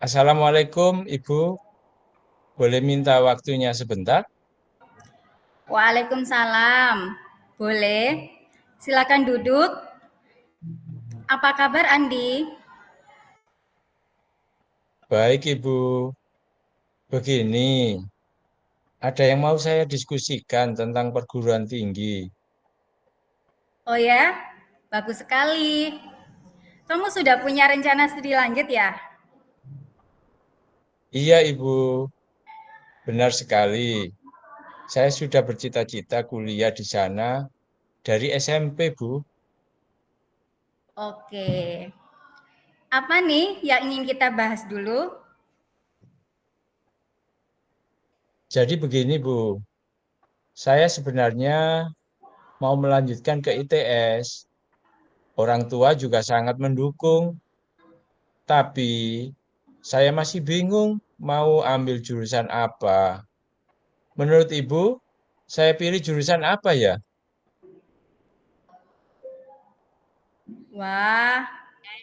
Assalamualaikum, Ibu. Boleh minta waktunya sebentar? Waalaikumsalam. Boleh? Silakan duduk. Apa kabar Andi? Baik, Ibu. Begini, ada yang mau saya diskusikan tentang perguruan tinggi. Oh ya, bagus sekali. Kamu sudah punya rencana studi lanjut ya? Iya, Ibu. Benar sekali. Saya sudah bercita-cita kuliah di sana dari SMP, Bu. Oke. Apa nih yang ingin kita bahas dulu? Jadi begini, Bu. Saya sebenarnya mau melanjutkan ke ITS. Orang tua juga sangat mendukung, tapi saya masih bingung mau ambil jurusan apa. Menurut Ibu, saya pilih jurusan apa ya? Wah,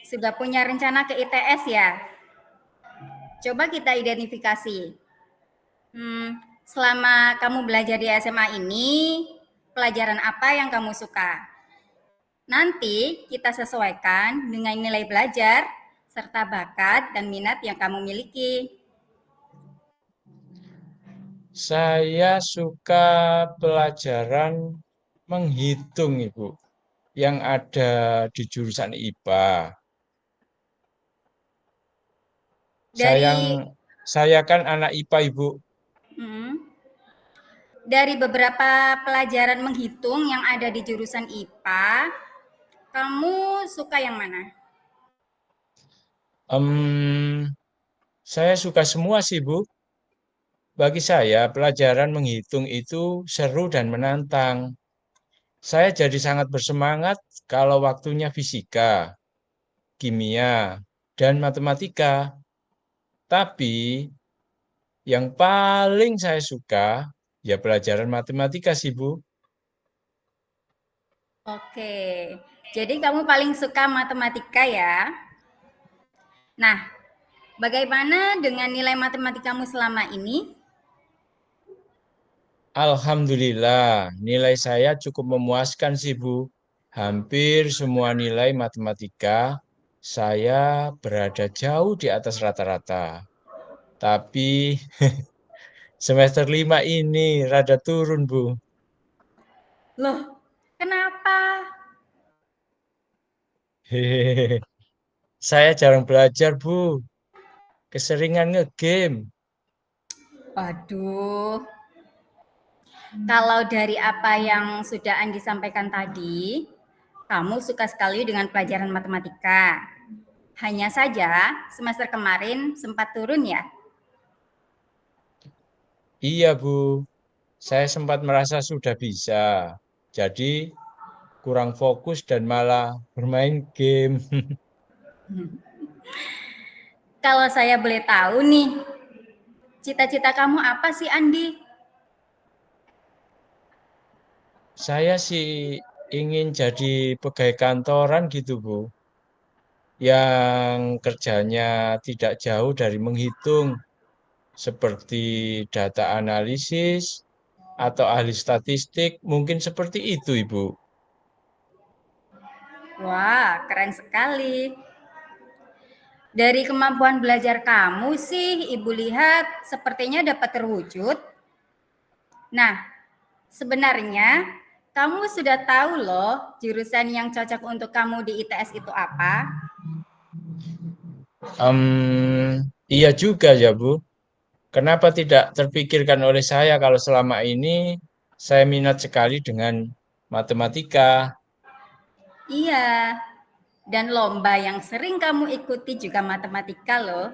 sudah punya rencana ke ITS ya? Coba kita identifikasi. Selama kamu belajar di SMA ini, pelajaran apa yang kamu suka? Nanti kita sesuaikan dengan nilai belajar serta bakat dan minat yang kamu miliki. Saya suka pelajaran menghitung, Ibu, yang ada di jurusan IPA. Sayang, Dari saya kan anak IPA, Ibu. hmm, dari beberapa pelajaran menghitung yang ada di jurusan IPA, kamu suka yang mana? Em, saya suka semua sih, Bu. Bagi saya, pelajaran menghitung itu seru dan menantang. Saya jadi sangat bersemangat kalau waktunya fisika, kimia, dan matematika. Tapi yang paling saya suka ya pelajaran matematika sih, Bu. Oke, jadi kamu paling suka matematika ya? Nah, bagaimana dengan nilai matematikamu selama ini? Alhamdulillah, nilai saya cukup memuaskan sih, Bu. Hampir semua nilai matematika saya berada jauh di atas rata-rata. Tapi semester 5 ini rada turun, Bu. Loh, kenapa? Hehehe. Saya jarang belajar, Bu. Keseringan ngegame. Waduh, kalau dari apa yang sudah Andi sampaikan tadi, kamu suka sekali dengan pelajaran matematika. Hanya saja semester kemarin sempat turun ya. Iya, Bu. Saya sempat merasa sudah bisa. Jadi kurang fokus dan malah bermain game. Kalau saya boleh tahu nih, cita-cita kamu apa sih Andi? Saya sih ingin jadi pegawai kantoran gitu, Bu. Yang kerjanya tidak jauh dari menghitung, seperti data analisis atau ahli statistik, mungkin seperti itu, Ibu. Wah, keren sekali. Dari kemampuan belajar kamu sih, Ibu lihat sepertinya dapat terwujud. Nah, sebenarnya kamu sudah tahu loh jurusan yang cocok untuk kamu di ITS itu apa? Iya juga ya, Bu. Kenapa tidak terpikirkan oleh saya kalau selama ini saya minat sekali dengan matematika? Iya, dan lomba yang sering kamu ikuti juga matematika loh.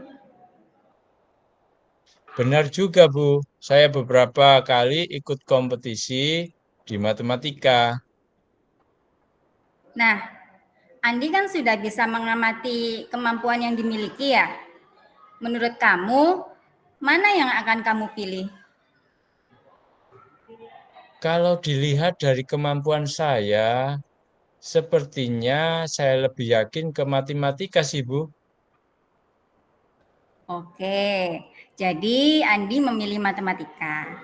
Benar juga, Bu. Saya beberapa kali ikut kompetisi di matematika. Nah, Andi kan sudah bisa mengamati kemampuan yang dimiliki ya. Menurut kamu, mana yang akan kamu pilih? Kalau dilihat dari kemampuan saya, sepertinya saya lebih yakin ke matematika sih, Bu. Oke, jadi Andi memilih matematika.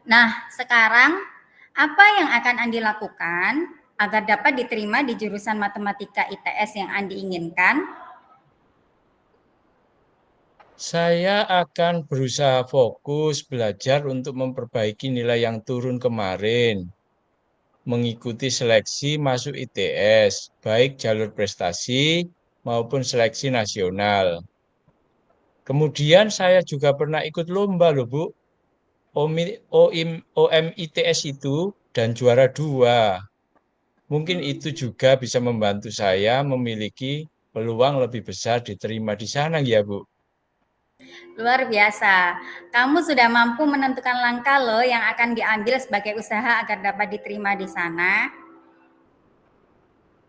Nah, sekarang apa yang akan Andi lakukan agar dapat diterima di jurusan matematika ITS yang Andi inginkan? Saya akan berusaha fokus belajar untuk memperbaiki nilai yang turun kemarin, mengikuti seleksi masuk ITS, baik jalur prestasi maupun seleksi nasional. Kemudian saya juga pernah ikut lomba loh Bu, OMITS itu dan juara 2. Mungkin itu juga bisa membantu saya memiliki peluang lebih besar diterima di sana ya Bu. Luar biasa. Kamu sudah mampu menentukan langkah loh yang akan diambil sebagai usaha agar dapat diterima di sana.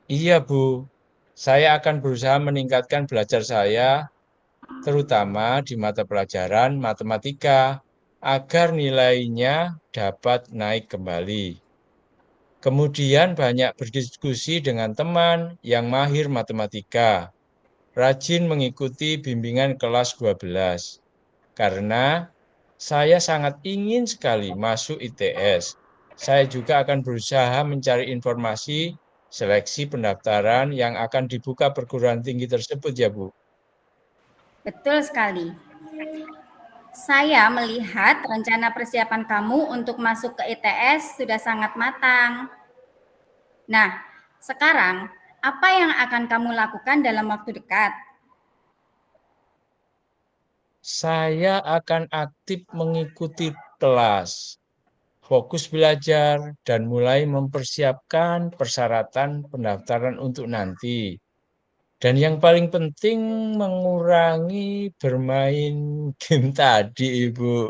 Iya Bu, saya akan berusaha meningkatkan belajar saya, terutama di mata pelajaran matematika, agar nilainya dapat naik kembali. Kemudian banyak berdiskusi dengan teman yang mahir matematika, rajin mengikuti bimbingan kelas 12, karena saya sangat ingin sekali masuk ITS. Saya juga akan berusaha mencari informasi seleksi pendaftaran yang akan dibuka perguruan tinggi tersebut ya Bu. Betul sekali. Saya melihat rencana persiapan kamu untuk masuk ke ITS sudah sangat matang. Nah, sekarang apa yang akan kamu lakukan dalam waktu dekat? Saya akan aktif mengikuti kelas, fokus belajar, dan mulai mempersiapkan persyaratan pendaftaran untuk nanti. Dan yang paling penting mengurangi bermain game tadi, Ibu.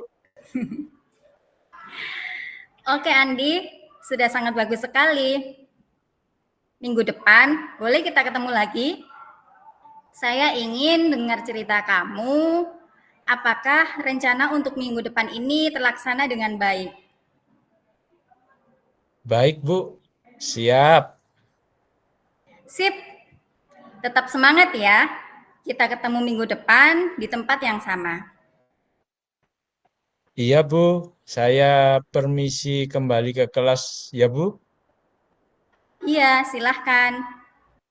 Oke Andi, sudah sangat bagus sekali. Minggu depan boleh kita ketemu lagi? Saya ingin dengar cerita kamu. Apakah rencana untuk minggu depan ini terlaksana dengan baik? Baik, Bu. Siap. Sip, tetap semangat ya. Kita ketemu minggu depan di tempat yang sama. Iya, Bu. Saya permisi kembali ke kelas, ya, Bu. Iya, silahkan.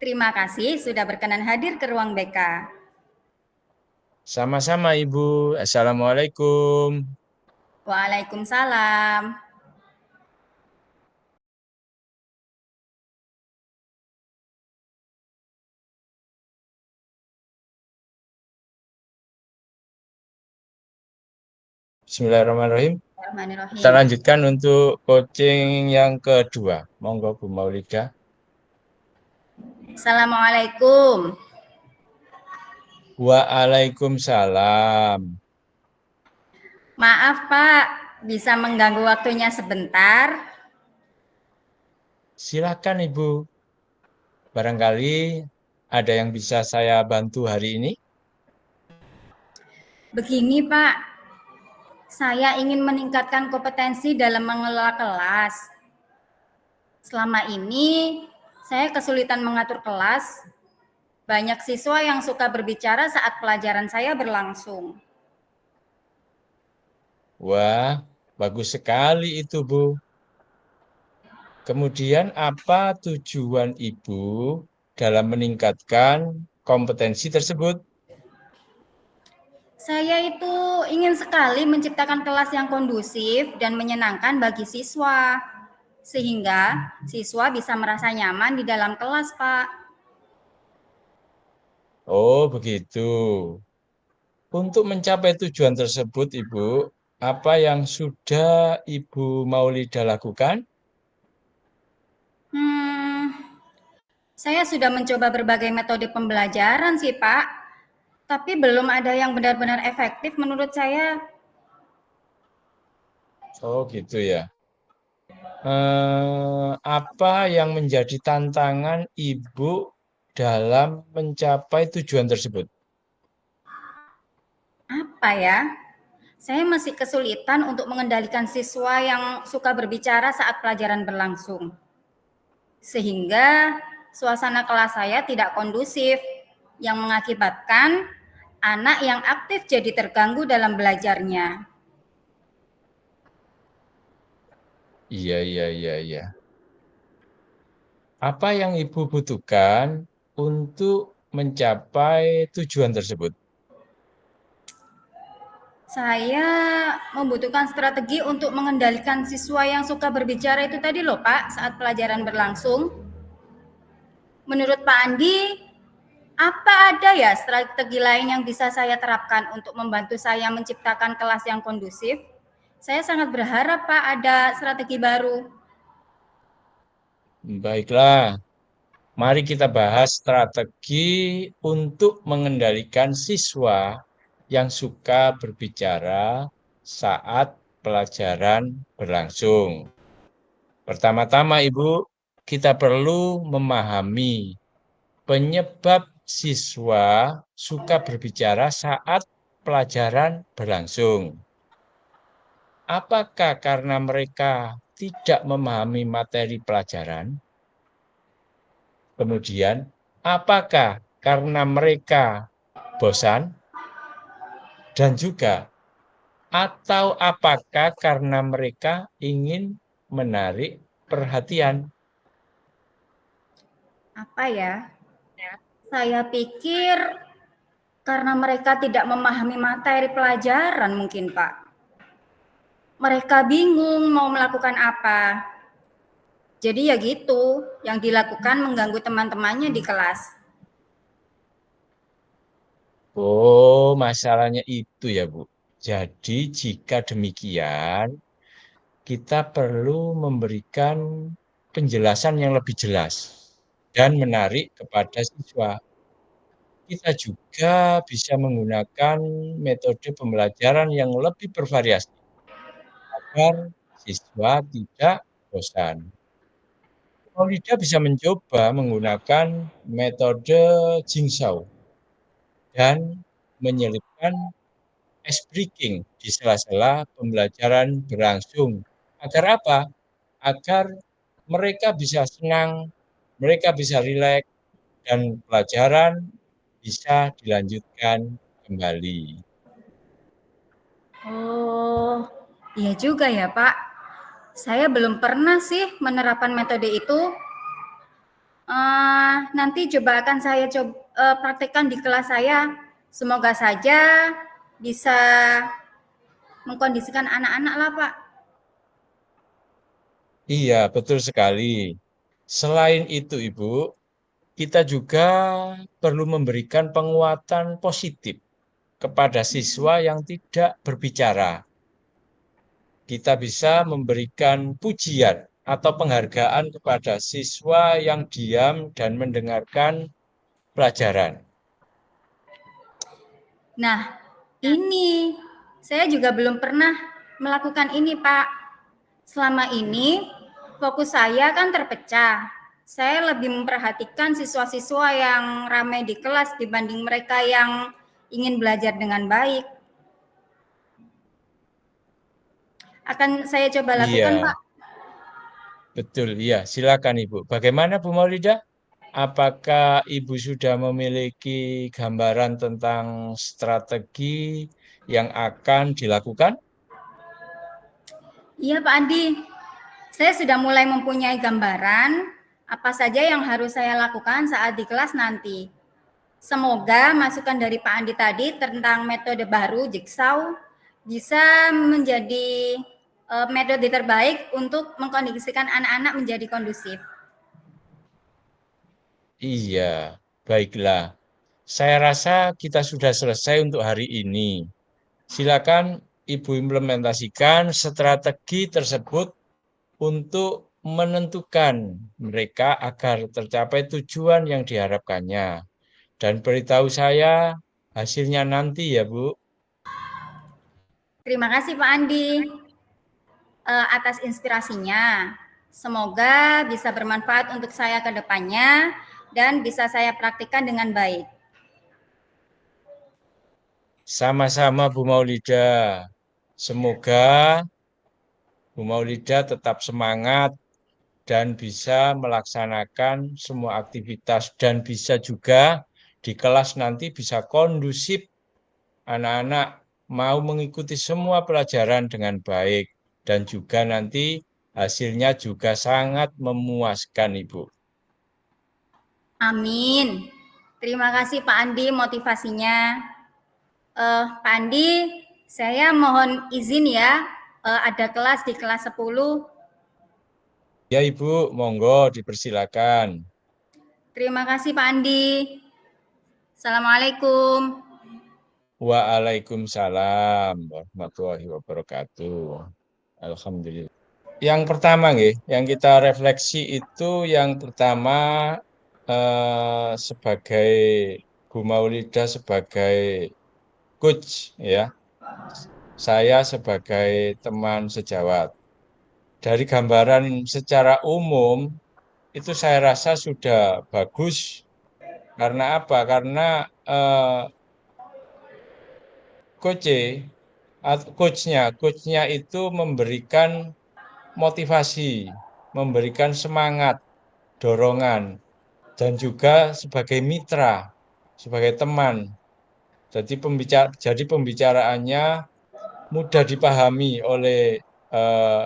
Terima kasih sudah berkenan hadir ke ruang BK. Sama-sama, Ibu. Assalamualaikum. Waalaikumsalam. Bismillahirrahmanirrahim. Kita Bismillahirrahmanirrahim. lanjutkan untuk coaching yang kedua. Monggo, Bu Maulida. Assalamualaikum. Waalaikumsalam. Maaf Pak, bisa mengganggu waktunya sebentar? Silakan, Ibu. Barangkali ada yang bisa saya bantu hari ini. Begini Pak, saya ingin meningkatkan kompetensi dalam mengelola kelas. Selama ini, saya kesulitan mengatur kelas. Banyak siswa yang suka berbicara saat pelajaran saya berlangsung. Wah, bagus sekali itu, Bu. Kemudian apa tujuan Ibu dalam meningkatkan kompetensi tersebut? Saya itu ingin sekali menciptakan kelas yang kondusif dan menyenangkan bagi siswa, sehingga siswa bisa merasa nyaman di dalam kelas, Pak. Oh, begitu. Untuk mencapai tujuan tersebut, Ibu, apa yang sudah Ibu Maulida lakukan? Hmm, saya sudah mencoba berbagai metode pembelajaran sih, Pak, tapi belum ada yang benar-benar efektif menurut saya. Oh, gitu ya. Apa yang menjadi tantangan Ibu dalam mencapai tujuan tersebut? Apa ya? Saya masih kesulitan untuk mengendalikan siswa yang suka berbicara saat pelajaran berlangsung. Sehingga suasana kelas saya tidak kondusif, yang mengakibatkan anak yang aktif jadi terganggu dalam belajarnya. Iya, iya, iya, iya. Apa yang Ibu butuhkan untuk mencapai tujuan tersebut? Saya membutuhkan strategi untuk mengendalikan siswa yang suka berbicara itu tadi loh Pak, saat pelajaran berlangsung. Menurut Pak Andi, apa ada ya strategi lain yang bisa saya terapkan untuk membantu saya menciptakan kelas yang kondusif? Saya sangat berharap Pak ada strategi baru. Baiklah, mari kita bahas strategi untuk mengendalikan siswa yang suka berbicara saat pelajaran berlangsung. Pertama-tama, Ibu, kita perlu memahami penyebab siswa suka berbicara saat pelajaran berlangsung. Apakah karena mereka tidak memahami materi pelajaran? Kemudian, apakah karena mereka bosan? Dan juga, atau apakah karena mereka ingin menarik perhatian? Apa ya? Saya pikir karena mereka tidak memahami materi pelajaran mungkin Pak. Mereka bingung mau melakukan apa. Jadi ya gitu, yang dilakukan mengganggu teman-temannya di kelas. Oh, masalahnya itu ya, Bu. Jadi, jika demikian, kita perlu memberikan penjelasan yang lebih jelas dan menarik kepada siswa. Kita juga bisa menggunakan metode pembelajaran yang lebih bervariasi agar siswa tidak bosan. Maulida bisa mencoba menggunakan metode Jigsaw dan menyelipkan ice breaking di sela-sela pembelajaran berlangsung. Agar apa? Agar mereka bisa senang, mereka bisa rileks, dan pelajaran bisa dilanjutkan kembali. Oh, iya juga ya Pak. Saya belum pernah sih menerapkan metode itu. Nanti coba akan saya coba praktekkan di kelas saya. Semoga saja bisa mengkondisikan anak-anak lah Pak. Iya, betul sekali. Selain itu, Ibu, kita juga perlu memberikan penguatan positif kepada siswa yang tidak berbicara. Kita bisa memberikan pujian atau penghargaan kepada siswa yang diam dan mendengarkan pelajaran. Nah, ini saya juga belum pernah melakukan ini Pak. Selama ini fokus saya kan terpecah. Saya lebih memperhatikan siswa-siswa yang ramai di kelas dibanding mereka yang ingin belajar dengan baik. Akan saya coba lakukan, Iya, Pak. betul. Iya, silakan Ibu. Bagaimana Bu Maulida? Apakah Ibu sudah memiliki gambaran tentang strategi yang akan dilakukan? Iya, Pak Andi. Saya sudah mulai mempunyai gambaran apa saja yang harus saya lakukan saat di kelas nanti. Semoga masukan dari Pak Andi tadi tentang metode baru Jigsaw bisa menjadi metode terbaik untuk mengkondisikan anak-anak menjadi kondusif. Iya, baiklah. Saya rasa kita sudah selesai untuk hari ini. Silakan Ibu implementasikan strategi tersebut untuk menentukan mereka agar tercapai tujuan yang diharapkannya. Dan beritahu saya hasilnya nanti ya, Bu. Terima kasih Pak Andi atas inspirasinya. Semoga bisa bermanfaat untuk saya ke depannya dan bisa saya praktikkan dengan baik. Sama-sama Bu Maulida. Semoga Bu Maulida tetap semangat dan bisa melaksanakan semua aktivitas dan bisa juga di kelas nanti bisa kondusif anak-anak mau mengikuti semua pelajaran dengan baik dan juga nanti hasilnya juga sangat memuaskan, Ibu. Amin. Terima kasih Pak Andi motivasinya. Pak Andi, saya mohon izin ya, ada kelas di kelas 10. Ya, Ibu, monggo dipersilakan. Terima kasih Pak Andi. Assalamualaikum. Waalaikumsalam warahmatullahi wabarakatuh. Alhamdulillah. Yang pertama, nggih, yang kita refleksi itu yang pertama sebagai Bu Maulida sebagai coach ya, saya sebagai teman sejawat. Dari gambaran secara umum itu saya rasa sudah bagus. Karena apa? Karena eh, coachnya itu memberikan motivasi, memberikan semangat, dorongan, dan juga sebagai mitra, sebagai teman. Jadi pembicaraannya mudah dipahami oleh eh,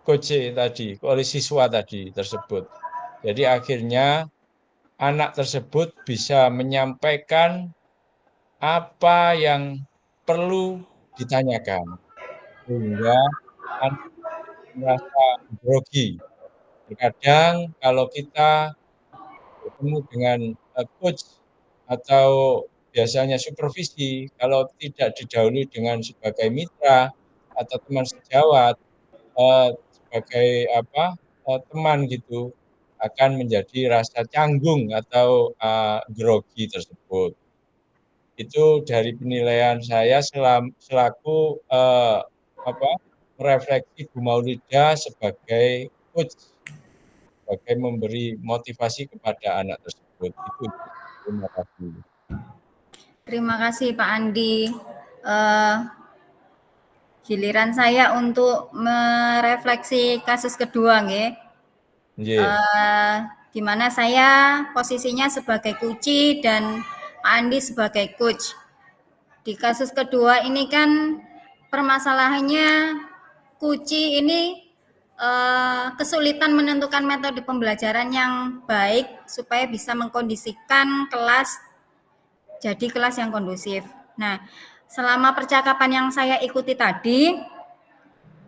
coach tadi, oleh siswa tadi tersebut. Jadi akhirnya anak tersebut bisa menyampaikan apa yang perlu ditanyakan, sehingga anak merasa grogi. Terkadang kalau kita bertemu dengan coach atau biasanya supervisi, kalau tidak didahului dengan sebagai mitra atau teman sejawat, sebagai apa teman gitu, akan menjadi rasa canggung atau grogi tersebut. Itu dari penilaian saya selaku apa merefleksi Bu Maulida sebagai coach, sebagai memberi motivasi kepada anak tersebut. Itu. Terima kasih. Terima kasih Pak Andi. Giliran saya untuk merefleksi kasus kedua, nggih. Nggih. Di mana saya posisinya sebagai kunci dan Pak Andi sebagai coach. Di kasus kedua ini kan permasalahannya kunci ini kesulitan menentukan metode pembelajaran yang baik supaya bisa mengkondisikan kelas jadi kelas yang kondusif. Nah, selama percakapan yang saya ikuti tadi,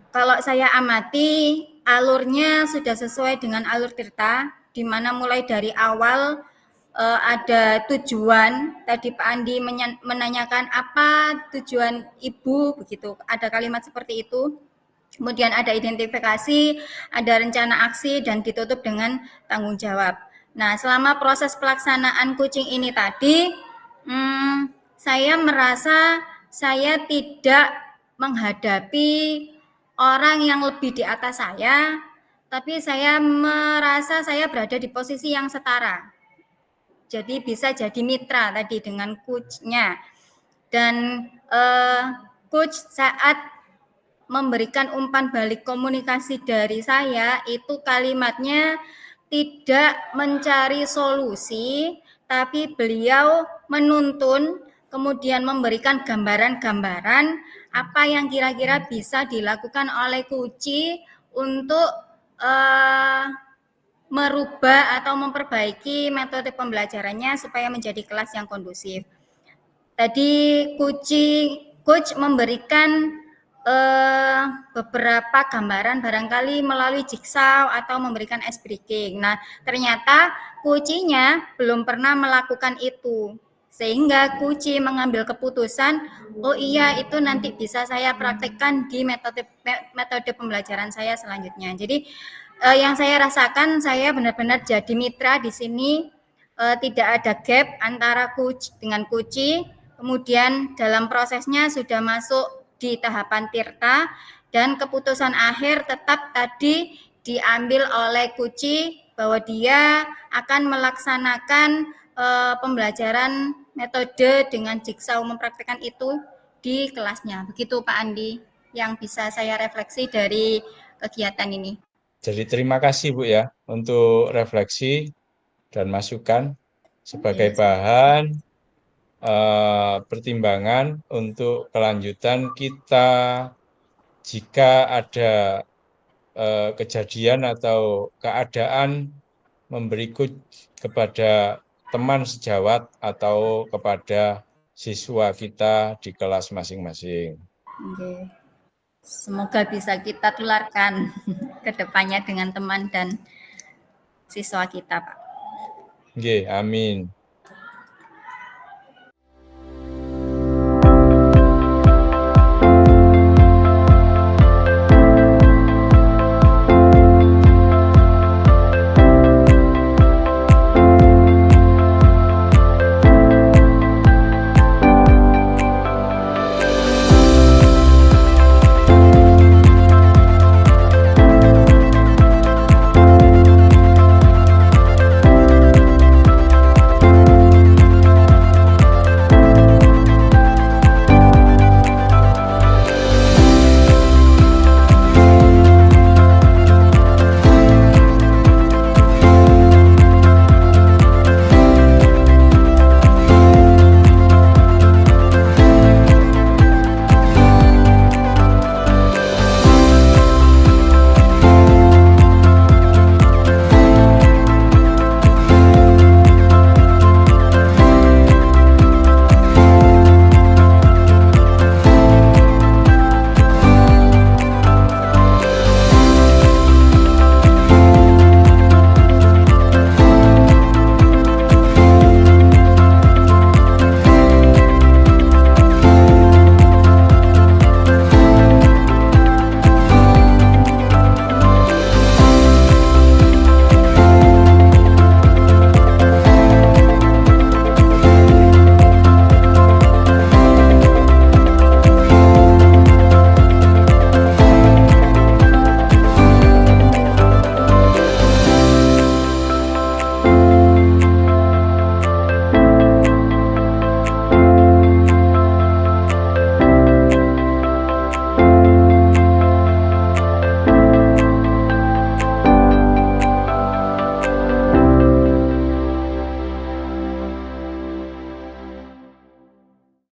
kalau saya amati alurnya sudah sesuai dengan alur Tirta, di mana mulai dari awal ada tujuan. Tadi Pak Andi menanyakan apa tujuan ibu, begitu. Ada kalimat seperti itu. Kemudian ada identifikasi, ada rencana aksi, dan ditutup dengan tanggung jawab. Nah, selama proses pelaksanaan coaching ini tadi, saya merasa saya tidak menghadapi orang yang lebih di atas saya, tapi saya merasa saya berada di posisi yang setara. Jadi bisa jadi mitra tadi dengan coach-nya. Dan coach saat memberikan umpan balik komunikasi dari saya itu kalimatnya tidak mencari solusi, tapi beliau menuntun, kemudian memberikan gambaran-gambaran apa yang kira-kira bisa dilakukan oleh kunci untuk merubah atau memperbaiki metode pembelajarannya supaya menjadi kelas yang kondusif. Tadi coach memberikan beberapa gambaran barangkali melalui jigsaw atau memberikan ice breaking. Nah, ternyata kuncinya belum pernah melakukan itu. Sehingga kunci mengambil keputusan, oh iya itu nanti bisa saya praktekkan di metode pembelajaran saya selanjutnya. Jadi yang saya rasakan saya benar-benar jadi mitra di sini, tidak ada gap antara coach dengan kunci. Kemudian dalam prosesnya sudah masuk di tahapan tirta dan keputusan akhir tetap tadi diambil oleh kunci bahwa dia akan melaksanakan pembelajaran metode dengan jigsaw mempraktekkan itu di kelasnya. Begitu Pak Andi yang bisa saya refleksi dari kegiatan ini. Jadi terima kasih Bu ya untuk refleksi dan masukan sebagai bahan pertimbangan untuk kelanjutan kita jika ada kejadian atau keadaan memberi kepada teman sejawat atau kepada siswa kita di kelas masing-masing. Oke. Semoga bisa kita tularkan ke depannya dengan teman dan siswa kita, Pak. Nggih, amin.